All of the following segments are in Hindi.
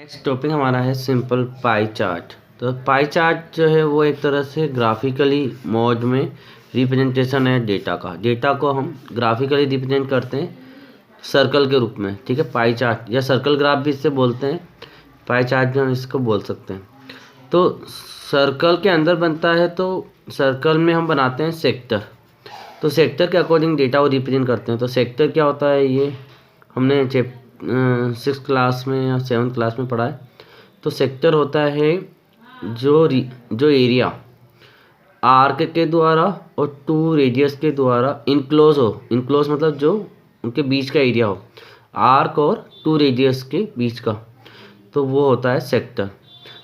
नेक्स्ट टॉपिक हमारा है सिंपल पाई चार्ट। तो पाई चार्ट जो है वो एक तरह से ग्राफिकली मोड में रिप्रेजेंटेशन है डेटा को हम ग्राफिकली रिप्रेजेंट करते हैं सर्कल के रूप में। ठीक है, पाई चार्ट या सर्कल ग्राफ भी इससे बोलते हैं, पाई चार्ट भी हम इसको बोल सकते हैं। तो सर्कल के अंदर बनता है, तो सर्कल में हम बनाते हैं सेक्टर। तो सेक्टर के अकॉर्डिंग डेटा को रिप्रेजेंट करते हैं। तो सेक्टर क्या होता है, ये हमने 6th क्लास में या 7th क्लास में पढ़ा है। तो सेक्टर होता है जो एरिया आर्क के द्वारा और 2 रेडियस के द्वारा इनक्लोज हो। इनक्लोज मतलब जो उनके बीच का एरिया हो, आर्क और 2 रेडियस के बीच का, तो वो होता है सेक्टर।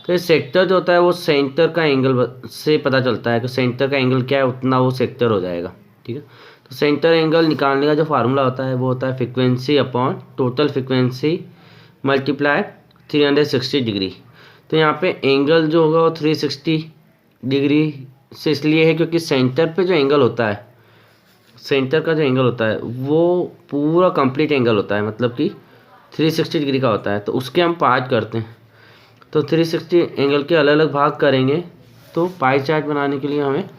तो ये सेक्टर जो होता है वो सेंटर का एंगल से पता चलता है कि सेंटर का एंगल क्या है, उतना वो सेक्टर हो जाएगा। ठीक है, तो सेंटर एंगल निकालने का जो फार्मूला होता है वो होता है frequency upon total frequency multiply 360 degree. तो यहाँ पे एंगल जो होगा वो 360 डिग्री से इसलिए है क्योंकि सेंटर पे जो एंगल होता है, सेंटर का जो एंगल होता है वो पूरा कंप्लीट एंगल होता है, मतलब कि 360 डिग्री का होता है। तो उसके हम पार्ट करते हैं, तो 360 एंगल के अलग अलग भाग करेंगे। तो पाई चार्ट बनाने के लिए हमें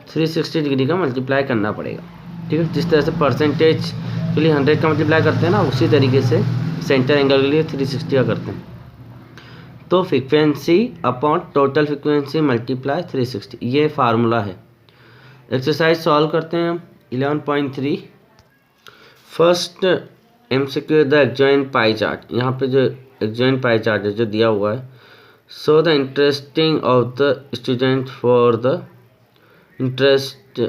360 डिग्री का मल्टीप्लाई करना पड़ेगा। ठीक है, जिस तरह से परसेंटेज के लिए 100 का मल्टीप्लाई करते हैं ना, उसी तरीके से सेंटर एंगल के लिए 360 का करते हैं। तो frequency upon total frequency multiply 360, ये फार्मूला है। एक्सरसाइज सॉल्व करते हैं हम 11.3। First MCQ the adjoint pie chart. यहाँ पे जो एडजॉइंट पाई चार्ट है जो दिया हुआ है, so the interesting of the student for the interest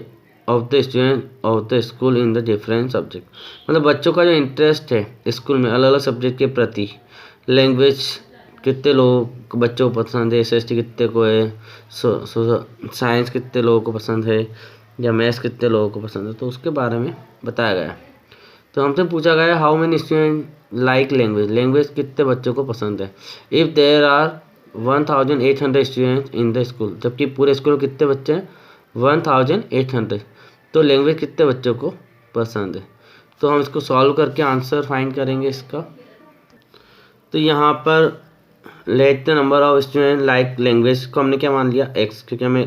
of the student of the school in the different subject. मतलब बच्चों का जो इंटरेस्ट है स्कूल में अलग अलग सब्जेक्ट के प्रति। लैंग्वेज कितने लोग बच्चों को पसंद है, SST कितने को है, साइंस कितने लोगों को पसंद है, या मैथ्स कितने लोगों को पसंद है, तो उसके बारे में बताया गया। तो हमसे पूछा गया how many student like language, language कितने बच्चों को पसंद है। If there are 1800 student in the school, जबकि पूरे स्कूल में कितने बच्चे हैं 1800, तो लैंग्वेज कितने बच्चों को पसंद है। तो हम इसको सॉल्व करके आंसर फाइंड करेंगे इसका। तो यहाँ पर let the number of student like language को हमने क्या मान लिया x, क्योंकि हमें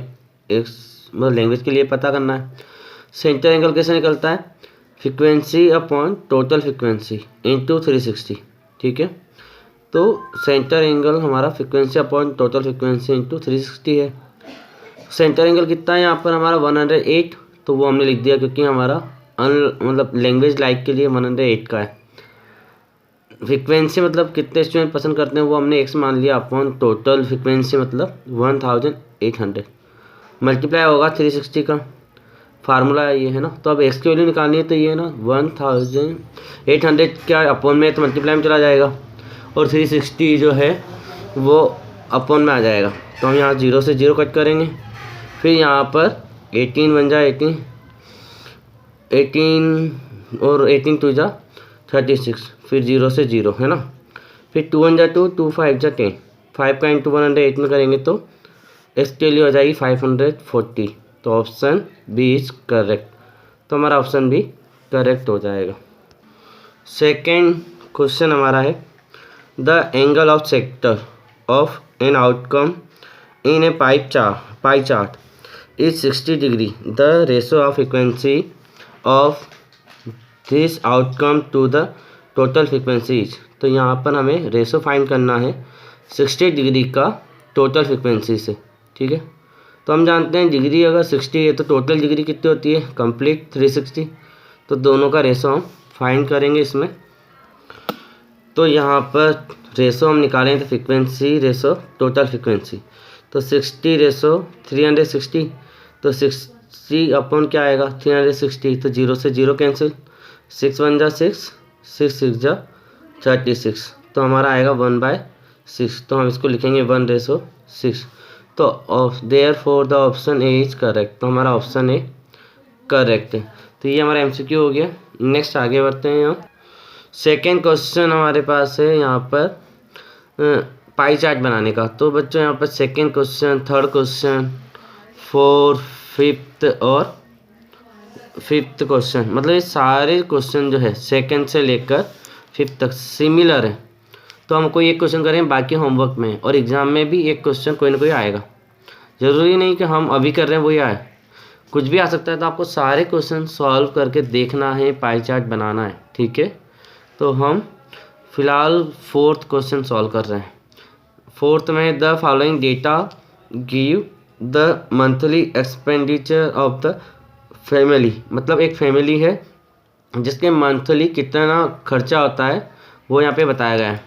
x मतलब लैंग्वेज के लिए पता करना है। सेंटर एंगल कैसे निकलता है, frequency upon total frequency into 360। ठीक है, तो सेंटर एंगल हमारा frequency upon total frequency into 360 है। सेंटर एंगल कितना है यहाँ पर हमारा 108, तो वो हमने लिख दिया क्योंकि हमारा मतलब लैंग्वेज लाइक के लिए 108 का है। फ्रीक्वेंसी मतलब कितने स्टूडेंट पसंद करते हैं वो हमने x मान लिया अपॉन टोटल फ्रीक्वेंसी मतलब 1800 मल्टीप्लाई होगा 360 का, फार्मूला ये है ना। तो अब x की वैल्यू निकालनी है, तो ये है ना 1800 क्या अपॉन में, तो मल्टीप्लाई में चला जाएगा, और 360 जो है वो अपॉन में आ जाएगा। तो हम यहाँ 0 से 0 कट करेंगे, फिर यहाँ पर 18 बन जाए 18 और 18 2 जा 36, फिर 0 से 0 है ना, फिर 2 1 जा 2, 2 5 जा 10, 5 का इंटू 108 में करेंगे तो x के लिए हो जाएगी 540। तो ऑप्शन बी इज करेक्ट, तो हमारा ऑप्शन बी करेक्ट हो जाएगा। सेकेंड क्वेश्चन हमारा है the angle of sector of an outcome in a pie chart is 60 degree, the ratio of frequency of this outcome to the total frequency is. तो यहाँ पर हमें रेशो फाइंड करना है 60 डिग्री का टोटल फ्रीक्वेंसी से। ठीक है, तो हम जानते हैं डिग्री अगर 60 है तो टोटल डिग्री कितनी होती है, कंप्लीट 360। तो दोनों का रेशो हम फाइंड करेंगे इसमें। तो यहाँ पर रेशो हम निकालें तो फ्रीक्वेंसी रेशो टोटल फ्रीक्वेंसी, तो 60 रेशो 360, तो 60 अपॉन क्या आएगा 360, तो 0 से 0 कैंसिल, 6 1 जा 6, 6 6 जा 36, तो हमारा आएगा 1/6। तो हम इसको लिखेंगे 1/6। तो therefore the option A is correct, तो हमारा ऑप्शन ए करेक्ट है। तो ये हमारा MCQ हो गया। नेक्स्ट आगे बढ़ते हैं। यहाँ सेकेंड क्वेश्चन हमारे पास है यहाँ पर पाई चार्ट बनाने का। तो बच्चों यहाँ पर second question, third question, 4th 5th और 5th क्वेश्चन, मतलब ये सारे क्वेश्चन जो है सेकेंड से लेकर 5th तक सिमिलर है। तो हम कोई एक क्वेश्चन करें बाकी होमवर्क में, और एग्ज़ाम में भी एक क्वेश्चन कोई ना कोई आएगा। ज़रूरी नहीं कि हम अभी कर रहे हैं वही आए, कुछ भी आ सकता है। तो आपको सारे क्वेश्चन सॉल्व करके देखना है, पाई चार्ट बनाना है, ठीक है। तो हम फिलहाल 4th क्वेश्चन सॉल्व कर रहे हैं। 4th में the following data give the monthly expenditure of the family, मतलब एक फैमिली है जिसके मंथली कितना खर्चा होता है वो यहाँ पे बताया गया है।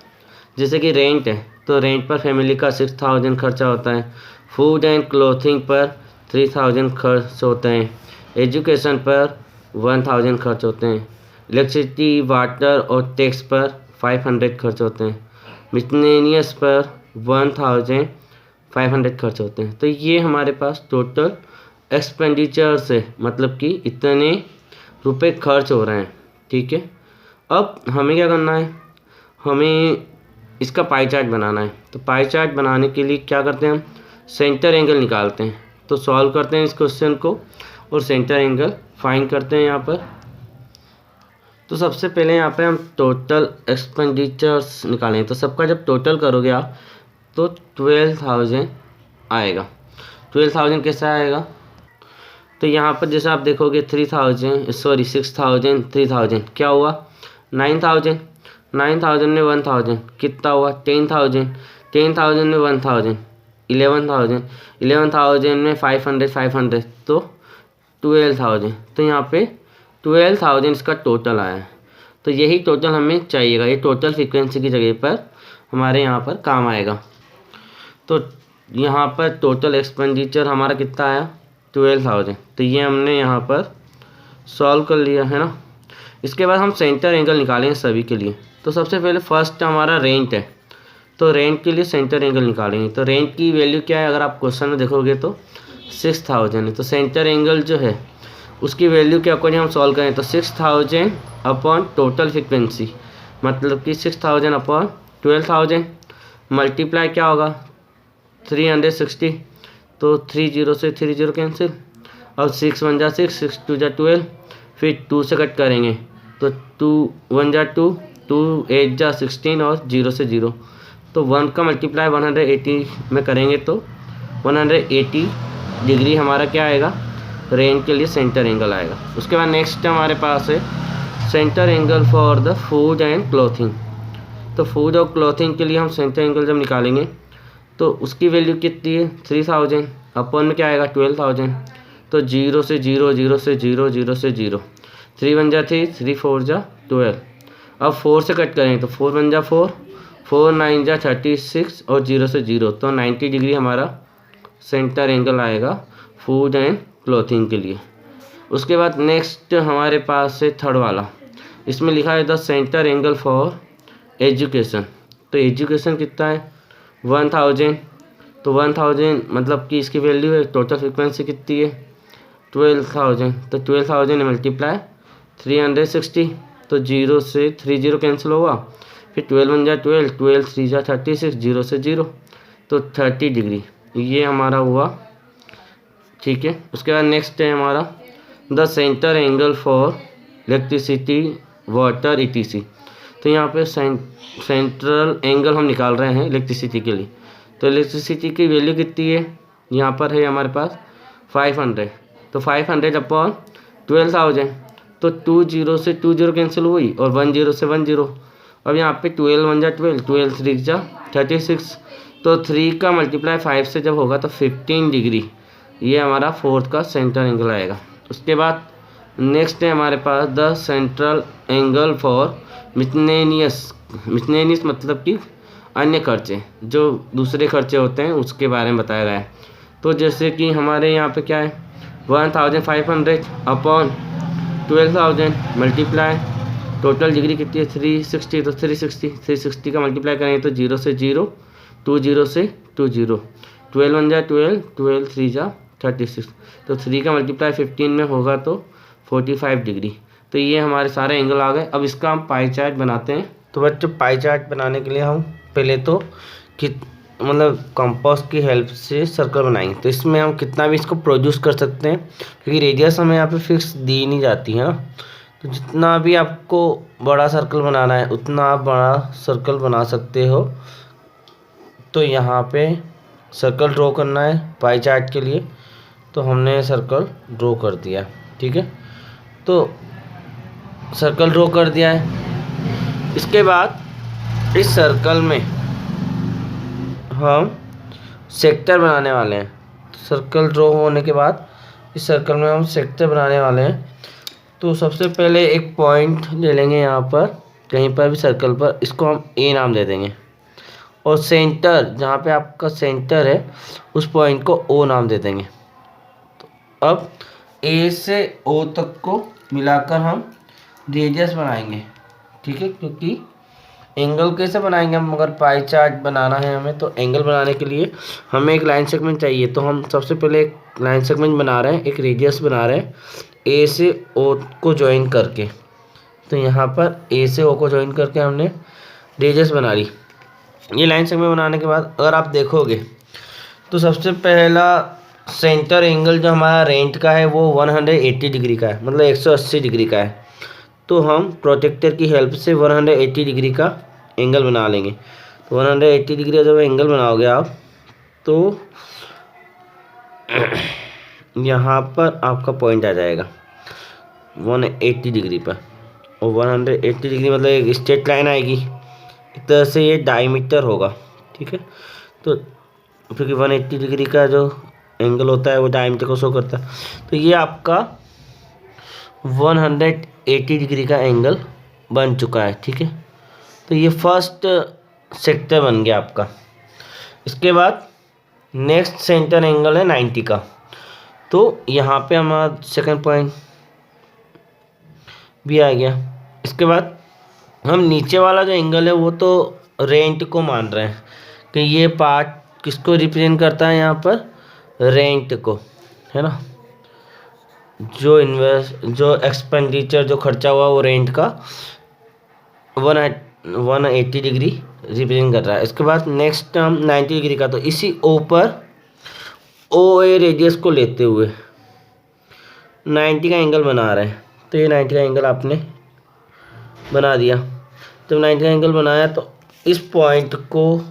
जैसे कि रेंट है, तो रेंट पर फैमिली का 6000 खर्चा होता है। फूड एंड क्लोथिंग पर 3000 खर्च होते हैं। एजुकेशन पर 1000 खर्च होते हैं। इलेक्ट्रिसिटी, वाटर और टैक्स पर 500 खर्च होते हैं। मिसलेनियस पर 1500 खर्च होते हैं। तो ये हमारे पास टोटल एक्सपेंडिचर्स है, मतलब कि इतने रुपए खर्च हो रहे हैं, ठीक है। अब हमें क्या करना है, हमें इसका पाई चार्ट बनाना है। तो पाई चार्ट बनाने के लिए क्या करते हैं, हम सेंटर एंगल निकालते हैं। तो सॉल्व करते हैं इस क्वेश्चन को और सेंटर एंगल फाइंड करते हैं यहाँ पर। तो सबसे पहले यहाँ पे हम टोटल एक्सपेंडिचर्स निकालें। तो सबका जब टोटल करोगे आप तो 12,000 आएगा। 12,000 कैसा आएगा, तो यहाँ पर जैसे आप देखोगे 6,000 3,000 क्या हुआ 9,000। 9,000 में 1,000 कितना हुआ 10,000। 10,000 में 1,000 11,000। 11,000 में 500 तो 12,000। तो यहाँ पे 12,000 इसका टोटल आया है। तो यही टोटल हमें चाहिएगा, ये टोटल फ्रीक्वेंसी की जगह पर हमारे यहाँ पर काम आएगा। तो यहाँ पर टोटल एक्सपेंडिचर हमारा कितना आया 12,000। तो ये हमने यहाँ पर सॉल्व कर लिया है ना। इसके बाद हम सेंटर एंगल निकालेंगे सभी के लिए। तो सबसे पहले फर्स्ट हमारा रेंट है, तो रेंट के लिए सेंटर एंगल निकालेंगे। तो रेंट की वैल्यू क्या है, अगर आप क्वेश्चन में देखोगे तो 6,000 है। तो सेंटर एंगल जो है उसकी वैल्यू के अकॉर्डिंग हम सॉल्व करें तो 6,000 अपॉन टोटल फ्रीक्वेंसी, मतलब कि 6,000 अपॉन 12,000 मल्टीप्लाई क्या होगा 360। तो 30 से 30 कैंसिल, अब 6 1 जा 6, 6 2 जा 12, फिर 2 से कट करेंगे तो 2 1 जा 2, 2 8 जा 16 और 0 से 0। तो 1 का मल्टीप्लाई 180 में करेंगे तो 180 डिग्री हमारा क्या आएगा, रेंज के लिए सेंटर एंगल आएगा। उसके बाद नेक्स्ट हमारे पास है centre angle for the food and clothing. तो फूड और क्लॉथिंग के लिए हम सेंटर एंगल जब निकालेंगे तो उसकी वैल्यू कितनी है 3,000 अपन में क्या आएगा 12,000। तो 0 से 0, 0 से 0, 0 से 0, 3 1 जा 3, 3 4 जा 12। अब 4 से कट करें तो 4 1 जा 4, 4 9 जा 36 और 0 से 0। तो 90 डिग्री हमारा सेंटर एंगल आएगा फूड एंड क्लॉथिंग के लिए। उसके बाद नेक्स्ट हमारे पास है थर्ड वाला, इसमें लिखा है the centre angle for education. तो एजुकेशन कितना है 1,000। तो 1,000 मतलब कि इसकी वैल्यू है, टोटल फ्रीक्वेंसी कितनी है 12,000। तो 12,000 मल्टीप्लाई 360। तो 0 से 30 कैंसिल होगा, फिर 12 1 जा 12, 12 3 जा 36, 0 से 0। तो 30 डिग्री ये हमारा हुआ, ठीक है। उसके बाद नेक्स्ट है हमारा the centre angle for electricity, water ETC। तो यहाँ पे सेंट्रल एंगल हम निकाल रहे हैं इलेक्ट्रिसिटी के लिए। तो इलेक्ट्रिसिटी की वैल्यू कितनी है, यहाँ पर है हमारे पास 500। तो 500 अपॉन 12,000। तो 20 से 20 कैंसिल हुई और 10 से 10। अब यहाँ पे 12 1 जा 12, 12 3 जा 36। तो 3 का मल्टीप्लाई 5 से जब होगा तो 15 डिग्री ये हमारा फोर्थ का सेंटर एंगल आएगा। उसके बाद नेक्स्ट है हमारे पास the central angle for miscellaneous. Miscellaneous मतलब कि अन्य खर्चे, जो दूसरे खर्चे होते हैं उसके बारे में बताया गया है। तो जैसे कि हमारे यहाँ पे क्या है 1,500 अपॉन 12,000 मल्टीप्लाई टोटल डिग्री कितनी है 360। तो 360 का मल्टीप्लाई करेंगे तो 0 से 0, 20 से 20, 12 1 जा 12, 12 3 जा 36। तो 3 का मल्टीप्लाई 15 में होगा तो 45 डिग्री। तो ये हमारे सारे एंगल आ गए। अब इसका हम पाई चार्ट बनाते हैं। तो बच्चों पाई चार्ट बनाने के लिए हम पहले तो मतलब कंपास की हेल्प से सर्कल बनाएंगे। तो इसमें हम कितना भी इसको प्रोड्यूस कर सकते हैं, क्योंकि रेडियस हमें यहाँ पे फिक्स दी नहीं जाती है ना। तो जितना भी आपको बड़ा सर्कल बनाना है उतना आप बड़ा सर्कल बना सकते हो। तो यहाँ पे सर्कल ड्रॉ करना है पाई चार्ट के लिए, तो हमने सर्कल ड्रॉ कर दिया। ठीक है, तो सर्कल ड्रॉ कर दिया है। इसके बाद इस सर्कल में हम सेक्टर बनाने वाले हैं। सर्कल ड्रॉ होने के बाद इस सर्कल में हम सेक्टर बनाने वाले हैं। तो सबसे पहले एक पॉइंट ले लेंगे यहाँ पर, कहीं पर भी सर्कल पर, इसको हम ए नाम दे देंगे। और सेंटर, जहाँ पे आपका सेंटर है उस पॉइंट को ओ नाम दे देंगे। तो अब ए से ओ तक को मिलाकर हम रेडियस बनाएंगे। ठीक है, क्योंकि एंगल कैसे बनाएंगे हम, अगर पाई चार्ट बनाना है हमें, तो एंगल बनाने के लिए हमें एक लाइन सेगमेंट चाहिए। तो हम सबसे पहले एक लाइन सेगमेंट बना रहे हैं, एक रेडियस बना रहे हैं ए से ओ को ज्वाइन करके। तो यहाँ पर ए से ओ को ज्वाइन करके हमने रेडियस बना ली। ये लाइन सेगमेंट बनाने के बाद अगर आप देखोगे तो सबसे पहला सेंटर एंगल जो हमारा रेंट का है वो 180 डिग्री का है, मतलब 180 डिग्री का है। तो हम प्रोजेक्टर की हेल्प से 180 डिग्री का एंगल बना लेंगे। तो 180 डिग्री का जब एंगल बनाओगे आप, तो यहाँ पर आपका पॉइंट आ जाएगा 180 डिग्री पर। और 180 डिग्री मतलब एक स्ट्रेट लाइन आएगी, एक तरह से ये डायमीटर होगा। ठीक है, तो क्योंकि 180 डिग्री का जो एंगल होता है वो डायमीटर को शो करता है। तो ये आपका 180 डिग्री का एंगल बन चुका है। ठीक है, तो ये फर्स्ट सेक्टर बन गया आपका। इसके बाद नेक्स्ट सेंटर एंगल है 90 का। तो यहाँ पे हमारा सेकंड पॉइंट भी आ गया। इसके बाद हम नीचे वाला जो एंगल है वो तो रेंट को मान रहे हैं कि ये पार्ट किसको रिप्रेजेंट करता है, यहाँ पर रेंट को, है ना। जो एक्सपेंडिचर जो खर्चा हुआ वो रेंट का 180 डिग्री रिप्रेजेंट कर रहा है। इसके बाद नेक्स्ट हम 90 डिग्री का, तो इसी ओ पर ओ ए रेडियस को लेते हुए 90 का एंगल बना रहे हैं। तो ये 90 का एंगल आपने बना दिया। जब 90 का एंगल बनाया तो इस पॉइंट को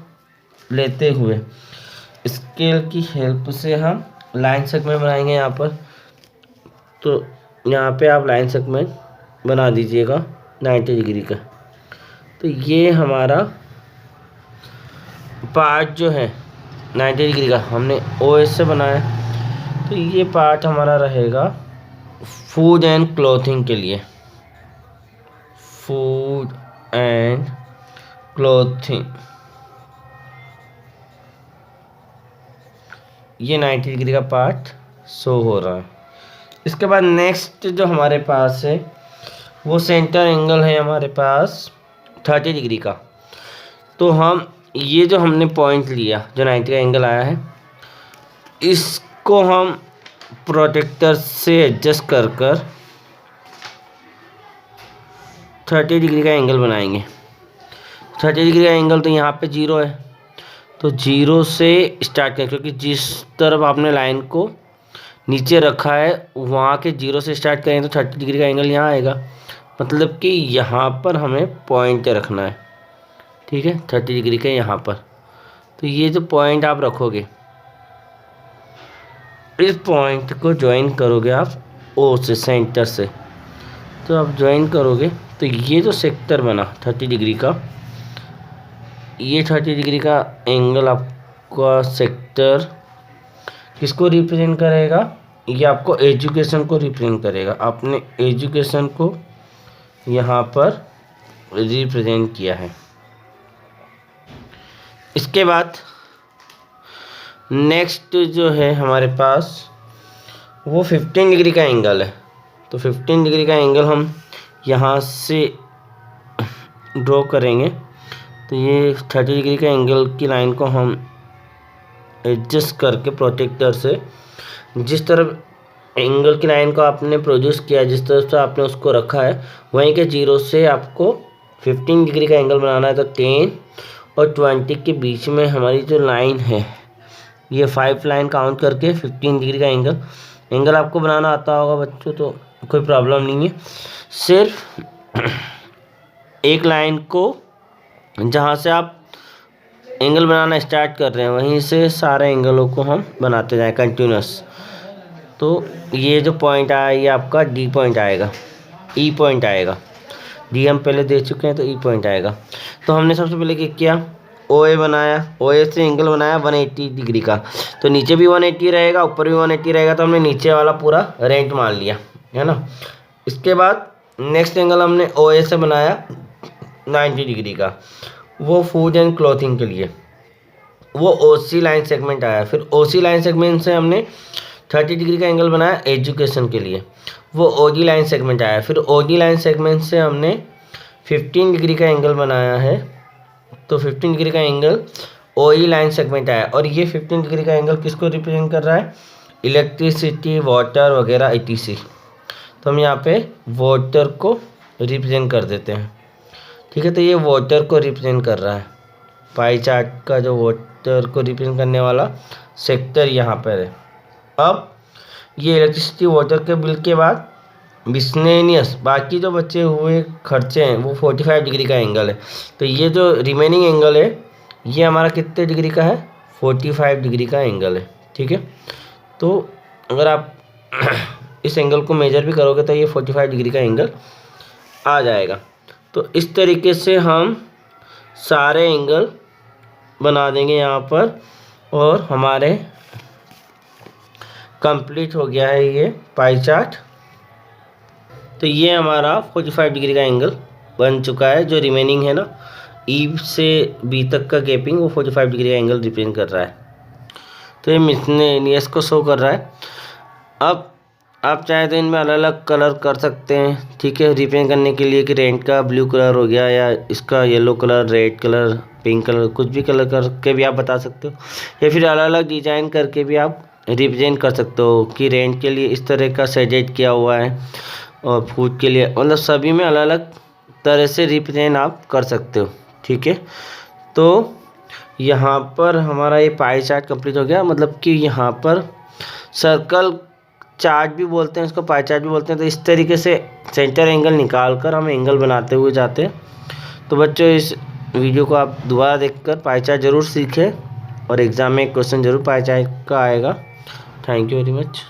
लेते हुए स्केल की हेल्प से हम लाइन सेगमेंट बनाएंगे यहाँ पर। तो यहाँ पे आप लाइन सेगमेंट बना दीजिएगा 90 डिग्री का। तो ये हमारा पार्ट जो है 90 डिग्री का हमने ओ एस से बनाया। तो ये पार्ट हमारा रहेगा फूड एंड क्लॉथिंग के लिए, फूड एंड क्लॉथिंग। ये 90 डिग्री का पार्ट शो हो रहा है। इसके बाद नेक्स्ट जो हमारे पास है वो सेंटर एंगल है हमारे पास 30 डिग्री का। तो हम ये जो हमने पॉइंट लिया जो 90 का एंगल आया है, इसको हम प्रोटेक्टर से एडजस्ट कर 30 डिग्री का एंगल बनाएंगे। 30 डिग्री का एंगल तो यहाँ पे 0 है, तो 0 से स्टार्ट करें, क्योंकि जिस तरफ आपने लाइन को नीचे रखा है वहाँ के 0 से स्टार्ट करें तो 30 डिग्री का एंगल यहाँ आएगा। मतलब कि यहाँ पर हमें पॉइंट रखना है। ठीक है, 30 डिग्री के यहाँ पर। तो ये जो पॉइंट आप रखोगे, इस पॉइंट को ज्वाइन करोगे आप ओ से, सेंटर से। तो आप ज्वाइन करोगे तो ये जो सेक्टर बना 30 डिग्री का, ये 30 डिग्री का एंगल आपका सेक्टर किसको रिप्रेजेंट करेगा, ये आपको एजुकेशन को रिप्रेजेंट करेगा। आपने एजुकेशन को यहाँ पर रिप्रेजेंट किया है। इसके बाद नेक्स्ट जो है हमारे पास वो 15 डिग्री का एंगल है। तो 15 डिग्री का एंगल हम यहाँ से ड्रॉ करेंगे। तो ये 30 डिग्री का एंगल की लाइन को हम एडजस्ट करके प्रोटेक्टर से, जिस तरफ एंगल की लाइन को आपने प्रोड्यूस किया, जिस तरफ से आपने उसको रखा है, वहीं के 0 से आपको 15 डिग्री का एंगल बनाना है। तो 10 और 20 के बीच में हमारी जो लाइन है, ये 5 लाइन काउंट करके 15 डिग्री का एंगल आपको बनाना आता होगा बच्चों। तो कोई प्रॉब्लम नहीं है। सिर्फ एक लाइन को जहाँ से आप एंगल बनाना स्टार्ट कर रहे हैं वहीं से सारे एंगलों को हम बनाते जाएं कंटिन्यूस। तो ये जो पॉइंट आया ये आपका डी पॉइंट आएगा, ई पॉइंट आएगा। डी हम पहले दे चुके हैं तो ई पॉइंट आएगा। तो हमने सबसे पहले क्या किया, ओ ए बनाया, ओ ए से एंगल बनाया 180 डिग्री का। तो नीचे भी 180 रहेगा, ऊपर भी 180 रहेगा, तो हमने नीचे वाला पूरा रेंट मान लिया, है ना। इसके बाद नेक्स्ट एंगल हमने ओ ए से बनाया 90 डिग्री का, वो फूड एंड क्लॉथिंग के लिए। वो ओ सी लाइन सेगमेंट आया। फिर ओ सी लाइन सेगमेंट से हमने 30 डिग्री का एंगल बनाया एजुकेशन के लिए, वो ओ डी लाइन सेगमेंट आया। फिर ओ डी लाइन सेगमेंट से हमने 15 डिग्री का एंगल बनाया है, तो 15 डिग्री का एंगल ओ ई लाइन सेगमेंट आया। और ये 15 डिग्री का एंगल किसको रिप्रेजेंट कर रहा है, इलेक्ट्रिसिटी, वाटर वगैरह etc। तो हम यहाँ पे वाटर को रिप्रेजेंट कर देते हैं, ठीक है। तो ये वाटर को रिप्रेजेंट कर रहा है, पाई चार्ट का जो वाटर को रिप्रेजेंट करने वाला सेक्टर यहाँ पर है। अब ये इलेक्ट्रिसिटी वाटर के बिल के बाद मिसलेनियस बाकी जो बचे हुए खर्चे हैं वो 45 डिग्री का एंगल है। तो ये जो रिमेनिंग एंगल है ये हमारा कितने डिग्री का है, 45 डिग्री का एंगल है, ठीक है। तो अगर आप इस एंगल को मेजर भी करोगे तो ये 45 डिग्री का एंगल आ जाएगा। तो इस तरीके से हम सारे एंगल बना देंगे यहाँ पर, और हमारे कंप्लीट हो गया है ये पाई चार्ट। तो ये हमारा 45 डिग्री का एंगल बन चुका है। जो रिमेनिंग है ना ई से बी तक का गैपिंग, वो 45 डिग्री का एंगल रिप्रेजेंट कर रहा है। तो ये मिसलेनियस को शो कर रहा है। अब आप चाहे तो इनमें अलग अलग कलर कर सकते हैं, ठीक है, रिप्रेजेंट करने के लिए कि रेंट का ब्लू कलर हो गया, या इसका yellow colour, red colour, pink colour, कुछ भी कलर करके भी आप बता सकते हो, या फिर अलग अलग डिजाइन करके भी आप रिप्रेजेंट कर सकते हो कि रेंट के लिए इस तरह का शेडेड किया हुआ है, और फूड के लिए, मतलब सभी में अलग अलग तरह से रिप्रेजेंट आप कर सकते हो, ठीक है। तो यहाँ पर हमारा ये पाई चार्ट कंप्लीट हो गया। मतलब कि यहाँ पर सर्कल चार्ट भी बोलते हैं इसको, पाई चार्ट भी बोलते हैं। तो इस तरीके से सेंटर एंगल निकाल कर हम एंगल बनाते हुए जाते हैं। तो बच्चों इस वीडियो को आप दोबारा देखकर पाई चार्ट ज़रूर सीखें, और एग्ज़ाम में एक क्वेश्चन ज़रूर पाई चार्ट का आएगा। Thank you very much.